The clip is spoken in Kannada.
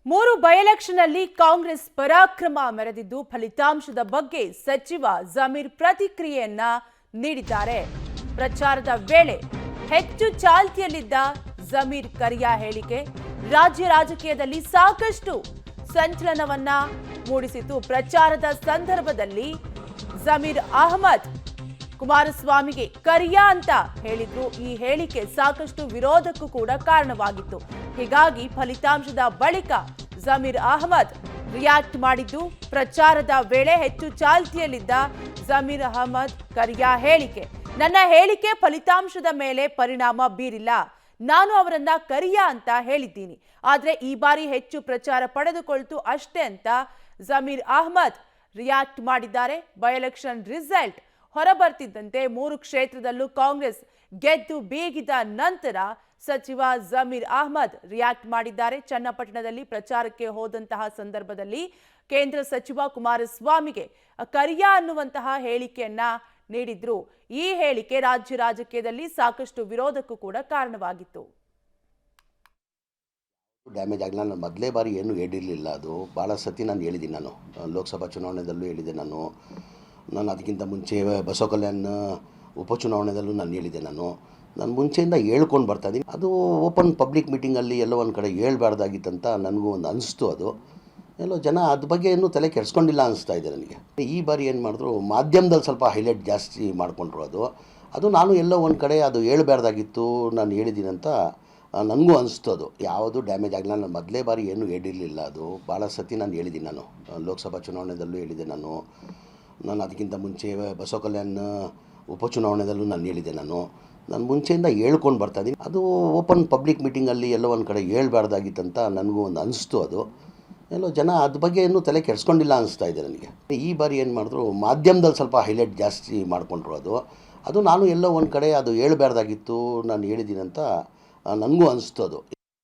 ಮೂರು ಬೈ-ಎಲೆಕ್ಷನ್ ಅಲ್ಲಿ ಕಾಂಗ್ರೆಸ್ ಪರಾಕ್ರಮ ಮೆರೆದಿದ್ದು ಫಲಿತಾಂಶದ ಬಗ್ಗೆ ಸಚಿವ ಜಮೀರ್ ಪ್ರತಿಕ್ರಿಯೆಯನ್ನ ನೀಡಿದ್ದಾರೆ. ಪ್ರಚಾರದ ವೇಳೆ ಹೆಚ್ಚು ಚಾಲ್ತಿಯಲ್ಲಿದ್ದ ಜಮೀರ್ ಕರಿಯ ಹೇಳಿಕೆ ರಾಜ್ಯ ರಾಜಕೀಯದಲ್ಲಿ ಸಾಕಷ್ಟು ಸಂಚಲನವನ್ನ ಮೂಡಿಸಿತು. ಪ್ರಚಾರದ ಸಂದರ್ಭದಲ್ಲಿ ಜಮೀರ್ ಅಹಮದ್ ಕುಮಾರಸ್ವಾಮಿಗೆ ಕರಿಯ ಅಂತ ಹೇಳಿದ್ರು. ಈ ಹೇಳಿಕೆ ಸಾಕಷ್ಟು ವಿರೋಧಕ್ಕೂ ಕೂಡ ಕಾರಣವಾಗಿತ್ತು. ಹೀಗಾಗಿ ಫಲಿತಾಂಶದ ಬಳಿಕ ಜಮೀರ್ ಅಹಮದ್ ರಿಯಾಕ್ಟ್ ಮಾಡಿದ್ದು, ಪ್ರಚಾರದ ವೇಳೆ ಹೆಚ್ಚು ಚಾಲ್ತಿಯಲ್ಲಿದ್ದ ಜಮೀರ್ ಅಹಮದ್ ಕರಿಯ ಹೇಳಿಕೆ, ನನ್ನ ಹೇಳಿಕೆ ಫಲಿತಾಂಶದ ಮೇಲೆ ಪರಿಣಾಮ ಬೀರಿಲ್ಲ, ನಾನು ಅವರನ್ನ ಕರಿಯ ಅಂತ ಹೇಳಿದ್ದೀನಿ, ಆದ್ರೆ ಈ ಬಾರಿ ಹೆಚ್ಚು ಪ್ರಚಾರ ಪಡೆದುಕೊಳ್ತು ಅಷ್ಟೇ ಅಂತ ಜಮೀರ್ ಅಹಮದ್ ರಿಯಾಕ್ಟ್ ಮಾಡಿದ್ದಾರೆ. ಬೈ-ಎಲೆಕ್ಷನ್ ರಿಸಲ್ಟ್ ಹೊರಬರ್ತಿದ್ದಂತೆ ಮೂರು ಕ್ಷೇತ್ರದಲ್ಲೂ ಕಾಂಗ್ರೆಸ್ ಗೆದ್ದು ಬೀಗಿದ ನಂತರ ಸಚಿವ ಜಮೀರ್ ಅಹಮದ್ ರಿಯಾಕ್ಟ್ ಮಾಡಿದ್ದಾರೆ. ಚನ್ನಪಟ್ಟಣದಲ್ಲಿ ಪ್ರಚಾರಕ್ಕೆ ಹೋದಂತಹ ಸಂದರ್ಭದಲ್ಲಿ ಕೇಂದ್ರ ಸಚಿವ ಕುಮಾರಸ್ವಾಮಿಗೆ ಕರಿಯ ಅನ್ನುವಂತಹ ಹೇಳಿಕೆಯನ್ನ ನೀಡಿದ್ರು. ಈ ಹೇಳಿಕೆ ರಾಜ್ಯ ರಾಜಕೀಯದಲ್ಲಿ ಸಾಕಷ್ಟು ವಿರೋಧಕ್ಕೂ ಕೂಡ ಕಾರಣವಾಗಿತ್ತು. ಡ್ಯಾಮೇಜ್ ಆಗಲ್ಲ. ನಾನು ಮೊದಲೇ ಬಾರಿ ಏನು ಹೇಳಿರಲಿಲ್ಲ. ಅದು ಭಾಳ ಸತಿ ನಾನು ಹೇಳಿದ್ದೀನಿ. ನಾನು ಲೋಕಸಭಾ ಚುನಾವಣೆದಲ್ಲೂ ಹೇಳಿದೆ. ನಾನು ಅದಕ್ಕಿಂತ ಮುಂಚೆ ಬಸವ ಕಲ್ಯಾಣ ಉಪಚುನಾವಣೆದಲ್ಲೂ ನಾನು ಹೇಳಿದೆ. ನಾನು ಮುಂಚೆಯಿಂದ ಹೇಳ್ಕೊಂಡು ಬರ್ತಾಯಿದ್ದೀನಿ. ಅದು ಓಪನ್ ಪಬ್ಲಿಕ್ ಮೀಟಿಂಗಲ್ಲಿ ಎಲ್ಲೋ ಒಂದು ಕಡೆ ಹೇಳ್ಬಾರ್ದಾಗಿತ್ತಂತ ನನಗೂ ಒಂದು ಅನಿಸ್ತು. ಅದು ಎಲ್ಲೋ ಜನ ಅದ್ರ ಬಗ್ಗೆ ಇನ್ನೂ ತಲೆ ಕೆಡಿಸ್ಕೊಂಡಿಲ್ಲ ಅನಿಸ್ತಾ ಇದೆ ನನಗೆ. ಈ ಬಾರಿ ಏನು ಮಾಡಿದ್ರು, ಮಾಧ್ಯಮದಲ್ಲಿ ಸ್ವಲ್ಪ ಹೈಲೈಟ್ ಜಾಸ್ತಿ ಮಾಡಿಕೊಂಡ್ರು. ಅದು ನಾನು ಎಲ್ಲೋ ಒಂದು ಕಡೆ ಅದು ಹೇಳ್ಬಾರ್ದಾಗಿತ್ತು, ನಾನು ಹೇಳಿದ್ದೀನಿ ಅಂತ ನನಗೂ ಅನಿಸ್ತು. ಅದು ಯಾವುದು ಡ್ಯಾಮೇಜ್ ಆಗಲ್ಲ. ನಾನು ಮೊದಲೇ ಬಾರಿ ಏನು ಹೇಳಿರಲಿಲ್ಲ. ಅದು ಭಾಳ ಸತಿ ನಾನು ಹೇಳಿದ್ದೀನಿ. ನಾನು ಲೋಕಸಭಾ ಚುನಾವಣೆದಲ್ಲೂ ಹೇಳಿದೆ. ನಾನು ಅದಕ್ಕಿಂತ ಮುಂಚೆ ಬಸವ ಕಲ್ಯಾಣ ಉಪಚುನಾವಣೆದಲ್ಲೂ ನಾನು ಹೇಳಿದೆ. ನಾನು ಮುಂಚೆಯಿಂದ ಹೇಳ್ಕೊಂಡು ಬರ್ತಾಯಿದ್ದೀನಿ. ಅದು ಓಪನ್ ಪಬ್ಲಿಕ್ ಮೀಟಿಂಗಲ್ಲಿ ಎಲ್ಲೋ ಒಂದು ಕಡೆ ಹೇಳ್ಬಾರ್ದಾಗಿತ್ತಂತ ನನಗೂ ಒಂದು ಅನಿಸ್ತು. ಅದು ಎಲ್ಲೋ ಜನ ಅದ್ರ ಬಗ್ಗೆ ಇನ್ನೂ ತಲೆ ಕೆಡಿಸ್ಕೊಂಡಿಲ್ಲ ಅನಿಸ್ತಾ ಇದೆ ನನಗೆ. ಈ ಬಾರಿ ಏನು ಮಾಡಿದ್ರು, ಮಾಧ್ಯಮದಲ್ಲಿ ಸ್ವಲ್ಪ ಹೈಲೈಟ್ ಜಾಸ್ತಿ ಮಾಡಿಕೊಂಡ್ರು. ಅದು ನಾನು ಎಲ್ಲೋ ಒಂದು ಕಡೆ ಅದು ಹೇಳ್ಬಾರ್ದಾಗಿತ್ತು, ನಾನು ಹೇಳಿದ್ದೀನಿ ಅಂತ ನನಗೂ ಅನಿಸ್ತು. ಅದು